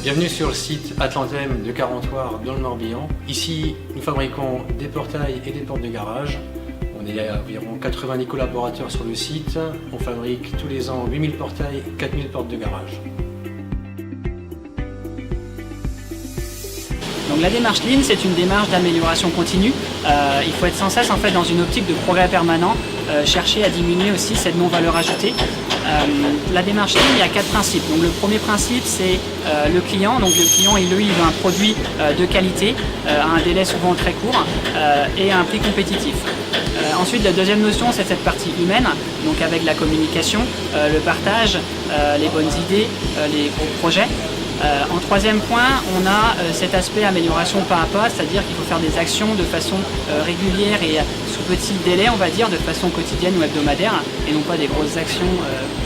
Bienvenue sur le site Atlantem de Carentoire dans le Morbihan. Ici, nous fabriquons des portails et des portes de garage. On est à environ 90 collaborateurs sur le site. On fabrique tous les ans 8000 portails, 4000 portes de garage. Donc la démarche Lean, c'est une démarche d'amélioration continue. Il faut être sans cesse en fait, dans une optique de progrès permanent, chercher à diminuer aussi cette non-valeur ajoutée. La démarche Lean, il y a 4 principes. Donc, le premier principe, c'est le client. Donc, le client, il veut un produit de qualité, à un délai souvent très court et à un prix compétitif. Ensuite, la deuxième notion, c'est cette partie humaine, donc avec la communication, le partage, les bonnes idées, les gros projets. En troisième point, on a cet aspect amélioration pas à pas, c'est-à-dire qu'il faut faire des actions de façon régulière et sous petit délai, on va dire, de façon quotidienne ou hebdomadaire, et non pas des grosses actions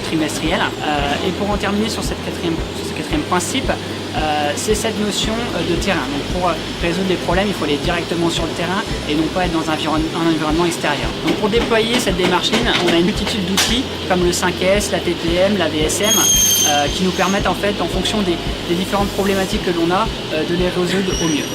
trimestrielles. Et pour en terminer sur ce quatrième principe, c'est cette notion de terrain. Donc pour résoudre des problèmes, il faut aller directement sur le terrain et non pas être dans un environnement extérieur. Donc pour déployer cette démarche Lean, on a une multitude d'outils comme le 5S, la TPM, la VSM, qui nous permettent en fait, en fonction des différentes problématiques que l'on a, de les résoudre au mieux.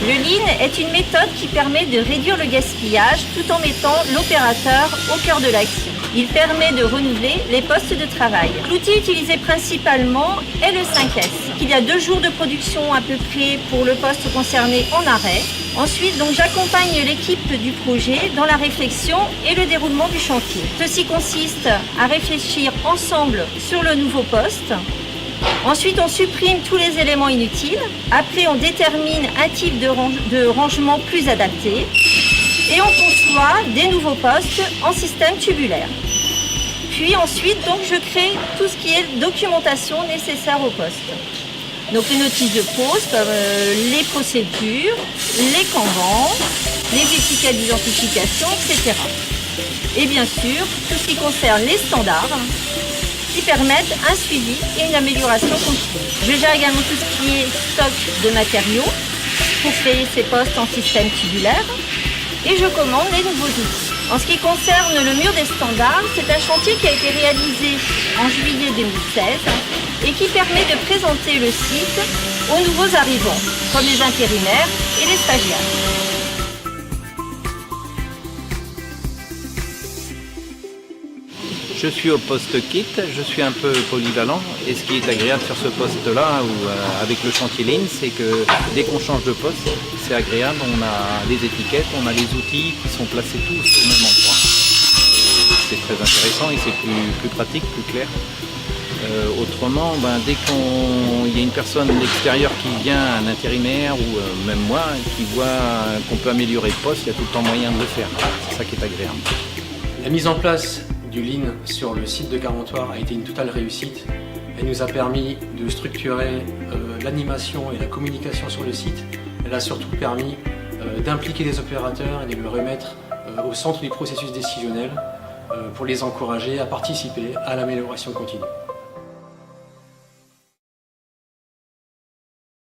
Le Lean est une méthode qui permet de réduire le gaspillage tout en mettant l'opérateur au cœur de l'action. Il permet de renouveler les postes de travail. L'outil utilisé principalement est le 5S. Il y a 2 jours de production à peu près pour le poste concerné en arrêt. Ensuite, j'accompagne l'équipe du projet dans la réflexion et le déroulement du chantier. Ceci consiste à réfléchir ensemble sur le nouveau poste. Ensuite, on supprime tous les éléments inutiles. Après, on détermine un type de rangement plus adapté. Et on conçoit des nouveaux postes en système tubulaire. Puis ensuite, je crée tout ce qui est documentation nécessaire au poste. Donc les notices de pose, les procédures, les kanbans, les étiquettes d'identification, etc. Et bien sûr, tout ce qui concerne les standards, qui permettent un suivi et une amélioration continue. Je gère également tout ce qui est stock de matériaux pour créer ces postes en système tubulaire et je commande les nouveaux outils. En ce qui concerne le mur des standards, c'est un chantier qui a été réalisé en juillet 2016 et qui permet de présenter le site aux nouveaux arrivants, comme les intérimaires et les stagiaires. Je suis au poste kit, je suis un peu polyvalent et ce qui est agréable sur ce poste-là ou avec le chantier Lean, c'est que dès qu'on change de poste, c'est agréable, on a les étiquettes, on a les outils qui sont placés tous au même endroit. C'est très intéressant et c'est plus pratique, plus clair. Autrement, dès qu'il y a une personne de l'extérieur qui vient, un intérimaire ou même moi, qui voit qu'on peut améliorer le poste, il y a tout le temps moyen de le faire. C'est ça qui est agréable. La mise en place du Lean sur le site de Carentoire a été une totale réussite. Elle nous a permis de structurer l'animation et la communication sur le site. Elle a surtout permis d'impliquer les opérateurs et de les remettre au centre du processus décisionnel pour les encourager à participer à l'amélioration continue.